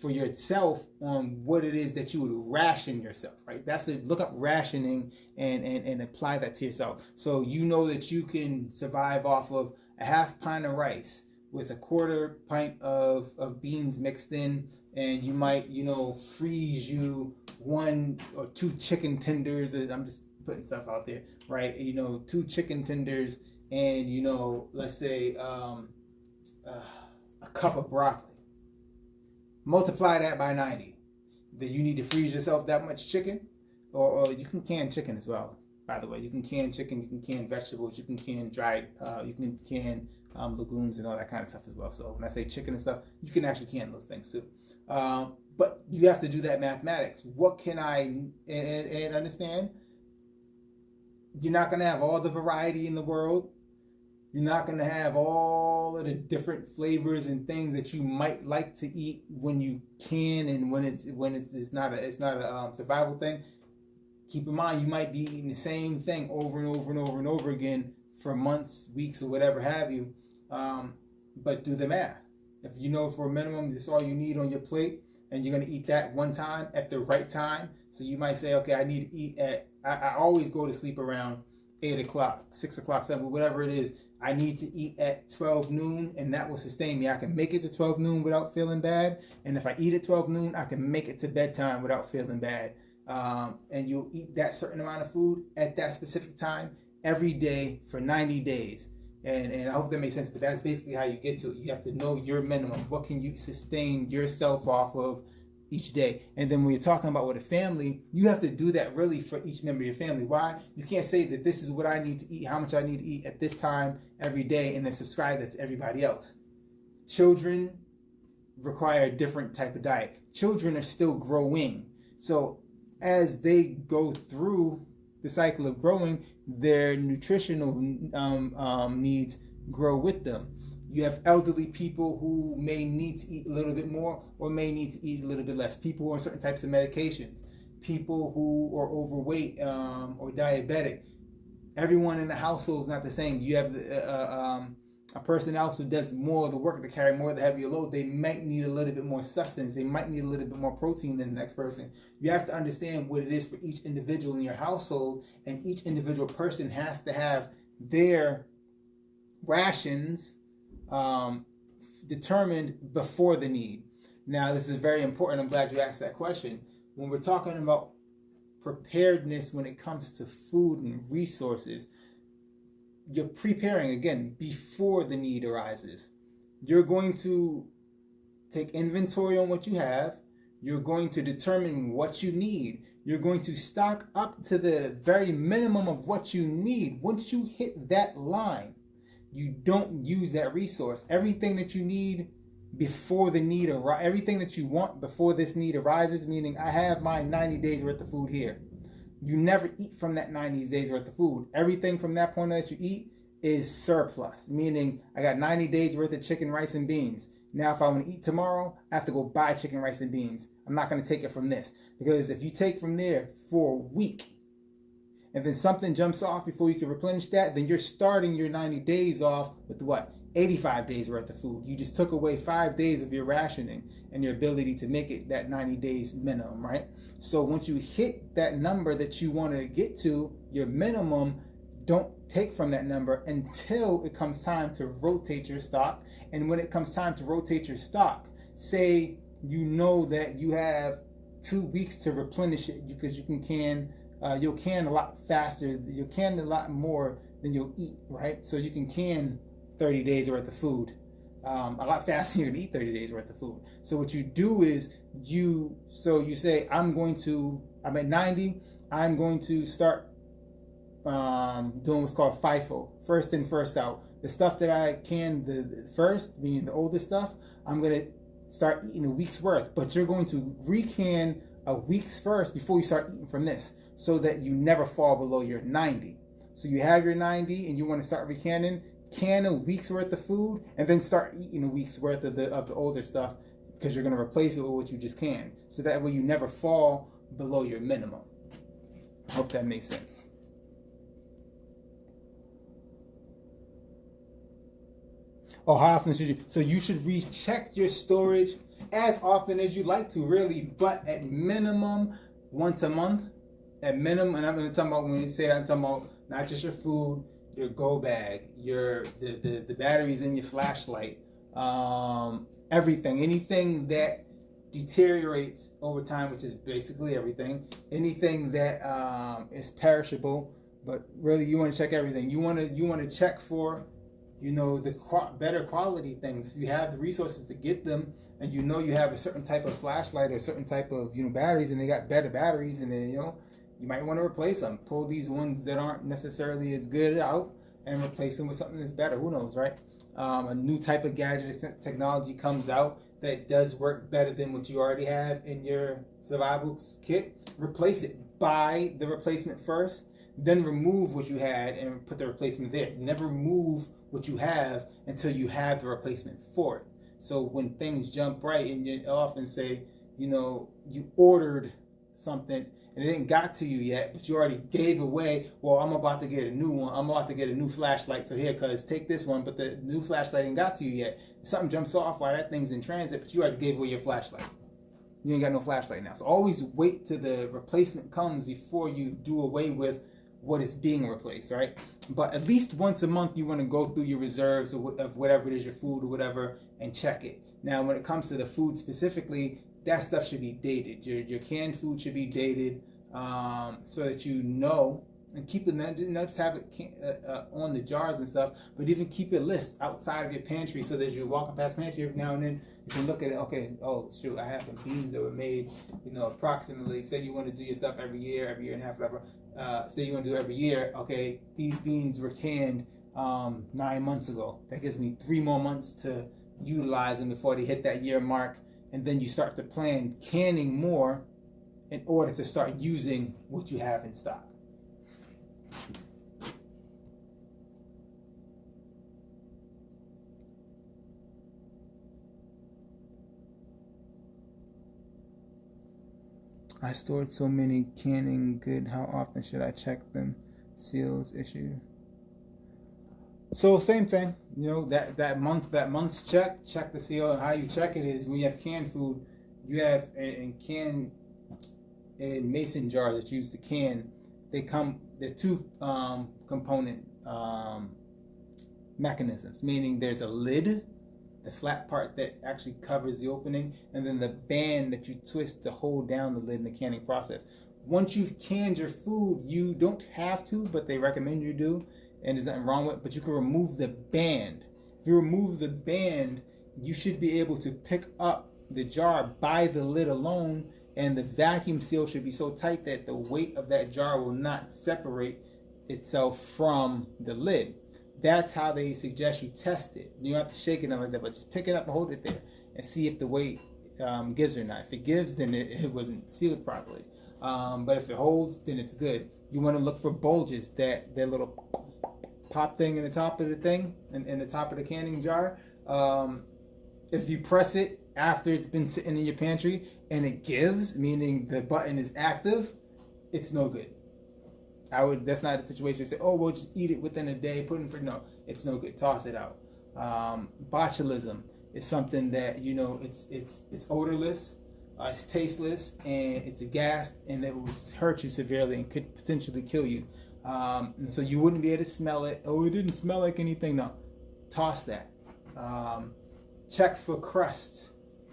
Speaker 1: for yourself on what it is that you would ration yourself, right? That's it. Look up rationing and apply that to yourself. So you know that you can survive off of a half pint of rice with a quarter pint of beans mixed in, and you might, freeze you 1 or 2 chicken tenders. I'm just putting stuff out there, right? 2 chicken tenders and, let's say a cup of broccoli. Multiply that by 90. Then you need to freeze yourself that much chicken, or you can can chicken as well. By the way, you can can chicken, you can can vegetables, you can can dried, you can can legumes and all that kind of stuff as well. So when I say chicken and stuff, you can actually can those things too. But you have to do that mathematics. What can I and understand? You're not going to have all the variety in the world. You're not going to have all of the different flavors and things that you might like to eat when you can, and when it's not a survival thing. Keep in mind, you might be eating the same thing over and over and over and over again for months, weeks, or whatever have you. But do the math. If you know for a minimum that's all you need on your plate, and you're going to eat that one time at the right time. So you might say, okay, I need to eat I always go to sleep around 8 o'clock, 6 o'clock, 7, whatever it is. I need to eat at 12 noon, and that will sustain me. I can make it to 12 noon without feeling bad. And if I eat at 12 noon, I can make it to bedtime without feeling bad. And you'll eat that certain amount of food at that specific time every day for 90 days. And I hope that makes sense, but that's basically how you get to it. You have to know your minimum. What can you sustain yourself off of each day? And then when you're talking about with a family, you have to do that really for each member of your family. Why? You can't say that this is what I need to eat, how much I need to eat at this time every day, and then subscribe that to everybody else. Children require a different type of diet. Children are still growing. So as they go through the cycle of growing, their nutritional needs grow with them. You have elderly people who may need to eat a little bit more or may need to eat a little bit less. People who are on certain types of medications. People who are overweight or diabetic. Everyone in the household is not the same. You have a person else who does more of the work to carry more of the heavier load. They might need a little bit more sustenance. They might need a little bit more protein than the next person. You have to understand what it is for each individual in your household, and each individual person has to have their rations determined before the need. Now, this is very important. I'm glad you asked that question. When we're talking about preparedness when it comes to food and resources, you're preparing, again, before the need arises. You're going to take inventory on what you have. You're going to determine what you need. You're going to stock up to the very minimum of what you need. Once you hit that line, you don't use that resource. Everything that you need before the need arises, everything that you want before this need arises, meaning I have my 90 days worth of food here. You never eat from that 90 days worth of food. Everything from that point that you eat is surplus, meaning I got 90 days worth of chicken, rice, and beans. Now, if I want to eat tomorrow, I have to go buy chicken, rice, and beans. I'm not going to take it from this, because if you take from there for a week, and then something jumps off before you can replenish that, then you're starting your 90 days off with what? 85 days worth of food. You just took away 5 days of your rationing and your ability to make it that 90 days minimum, right? So once you hit that number that you want to get to, your minimum, don't take from that number until it comes time to rotate your stock. And when it comes time to rotate your stock, say you know that you have 2 weeks to replenish it, because you'll can a lot faster, you'll can a lot more than you'll eat, right? So you can 30 days worth of food a lot faster than you can eat 30 days worth of food. So what you do is you say, I'm at 90, I'm going to start doing what's called FIFO, first in, first out. The stuff that I can, the first, meaning the oldest stuff, I'm going to start eating a week's worth, but you're going to recan a week's first before you start eating from this, so that you never fall below your 90. So you have your 90 and you want to start recanning, can a week's worth of food, and then start eating a week's worth of the older stuff, because you're going to replace it with what you just can. So that way you never fall below your minimum. Hope that makes sense. Oh, how often should you? So you should recheck your storage as often as you like to, really, but at minimum once a month. At minimum, and I'm going to talk about, when you say that, I'm talking about not just your food, your go bag, the batteries in your flashlight, everything, anything that deteriorates over time, which is basically everything, anything that is perishable. But really, you want to check everything. You want to check for, the better quality things. If you have the resources to get them, and you have a certain type of flashlight or a certain type of batteries, and they got better batteries, and then you might want to replace them. Pull these ones that aren't necessarily as good out and replace them with something that's better. Who knows, right? A new type of gadget technology comes out that does work better than what you already have in your survival kit. Replace it. Buy the replacement first, then remove what you had and put the replacement there. Never move what you have until you have the replacement for it. So when things jump right, and you often say, you ordered something and it ain't got to you yet, but you already gave away, well, I'm about to get a new one. I'm about to get a new flashlight. So here, cuz take this one, but the new flashlight ain't got to you yet. Something jumps off while that thing's in transit, but you already gave away your flashlight. You ain't got no flashlight now. So always wait till the replacement comes before you do away with what is being replaced, right? But at least once a month, you want to go through your reserves of whatever it is, your food or whatever, and check it. Now, when it comes to the food specifically, that stuff should be dated. Your canned food should be dated, so that and keep it, not just have it on the jars and stuff, but even keep a list outside of your pantry, so that you're walking past pantry every now and then, you can look at it. Okay, oh shoot, I have some beans that were made, approximately, say you want to do your stuff every year and a half, whatever. Say you want to do it every year. Okay, these beans were canned 9 months ago. That gives me 3 more months to utilize them before they hit that year mark. And then you start to plan canning more in order to start using what you have in stock. I stored so many canning good. How often should I check them? Seals issue. So same thing, that month's check the seal. And how you check it is, when you have canned food, you have in mason jars that you use to can. They're two component mechanisms, meaning there's a lid, the flat part that actually covers the opening, and then the band that you twist to hold down the lid in the canning process. Once you've canned your food, you don't have to, but they recommend you do, and there's nothing wrong with it, but you can remove the band. If you remove the band, you should be able to pick up the jar by the lid alone, and the vacuum seal should be so tight that the weight of that jar will not separate itself from the lid. That's how they suggest you test it. You don't have to shake it like that, but just pick it up and hold it there and see if the weight gives or not. If it gives, then it wasn't sealed properly. But if it holds, then it's good. You want to look for bulges, that little pop thing in the top of the thing, in the top of the canning jar. If you press it after it's been sitting in your pantry and it gives, meaning the button is active, it's no good. That's not a situation you say, oh, we'll just eat it within a day, put it in for, no, it's no good. Toss it out. Botulism is something that, you know, it's odorless, it's tasteless, and it's a gas, and it will hurt you severely and could potentially kill you. And so you wouldn't be able to smell it. Oh, it didn't smell like anything. No, toss that. Check for crust,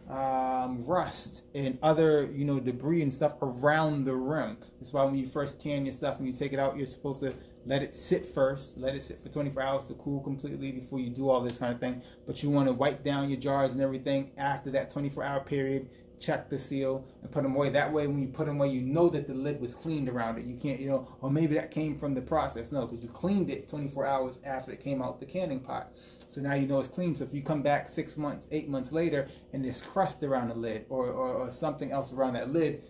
Speaker 1: rust, and other, you know, debris and stuff around the rim. That's why when you first can your stuff and you take it out, you're supposed to let it sit first. Let it sit for 24 hours to cool completely before you do all this kind of thing. But you want to wipe down your jars and everything after that 24-hour period. Check the seal and put them away. That way, when you put them away, you know that the lid was cleaned around it. You can't, you know, or maybe that came from the process. No, because you cleaned it 24 hours after it came out the canning pot. So now you know it's clean. So if you come back 6 months, 8 months later, and there's crust around the lid or something else around that lid,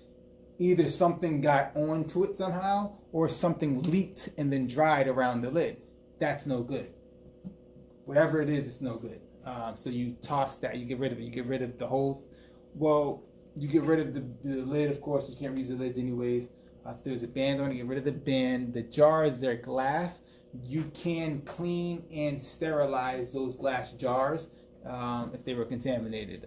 Speaker 1: either something got onto it somehow or something leaked and then dried around the lid. That's no good. Whatever it is, it's no good. So you toss that. You get rid of it. You get rid of the whole. Well, you get rid of the lid, of course. You can't reuse the lids anyways. If there's a band on it, get rid of the band. The jars, they're glass. You can clean and sterilize those glass jars if they were contaminated.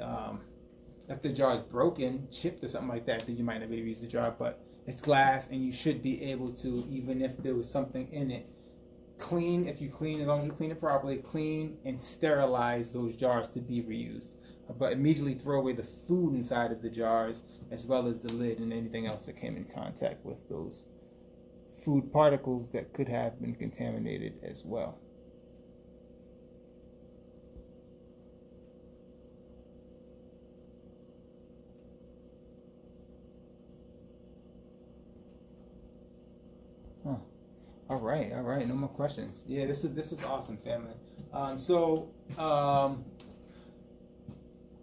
Speaker 1: If the jar is broken, chipped or something like that, then you might not be able to use the jar, but it's glass and you should be able to, even if there was something in it, clean, if you clean, as long as you clean it properly, clean and sterilize those jars to be reused. But immediately throw away the food inside of the jars as well as the lid and anything else that came in contact with those food particles that could have been contaminated as well. Huh. All right, no more questions. Yeah, this was awesome, family.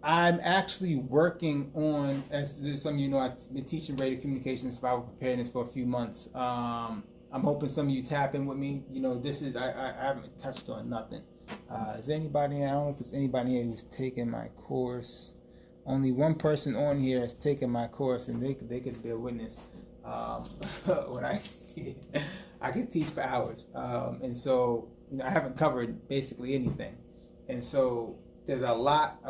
Speaker 1: I'm actually working on, as some of you know, I've been teaching radio communication and survival preparedness for a few months. I'm hoping some of you tap in with me. You know, this is, I haven't touched on nothing. Is there anybody, I don't know if there's anybody here who's taken my course. Only one person on here has taken my course, and they could be a witness. When I could teach for hours. And so, you know, I haven't covered basically anything. And so, there's a lot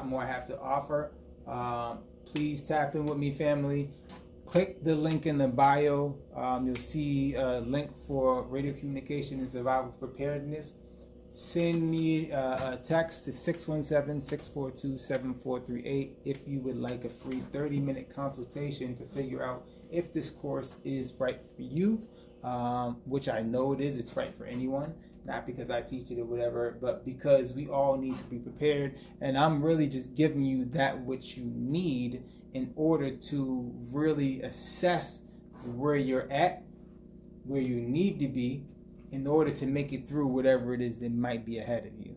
Speaker 1: more I have to offer. Please tap in with me, family. Click the link in the bio. You'll see a link for radio communication and survival preparedness. Send me a text to 617-642-7438 if you would like a free 30-minute consultation to figure out if this course is right for you, which I know it is. It's right for anyone. Not because I teach it or whatever, but because we all need to be prepared. And I'm really just giving you that which you need in order to really assess where you're at, where you need to be, in order to make it through whatever it is that might be ahead of you.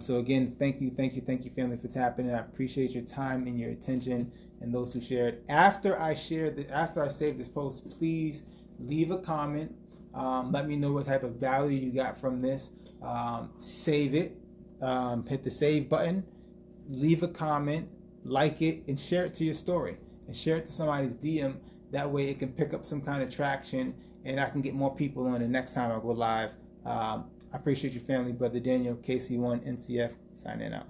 Speaker 1: So again, thank you, family, for tapping in. I appreciate your time and your attention, and those who shared. After I save this post, please leave a comment. Let me know what type of value you got from this. Save it. Hit the save button. Leave a comment. Like it. And share it to your story. And share it to somebody's DM. That way it can pick up some kind of traction. And I can get more people on the next time I go live. I appreciate your family. Brother Daniel, KC1 NCF, signing out.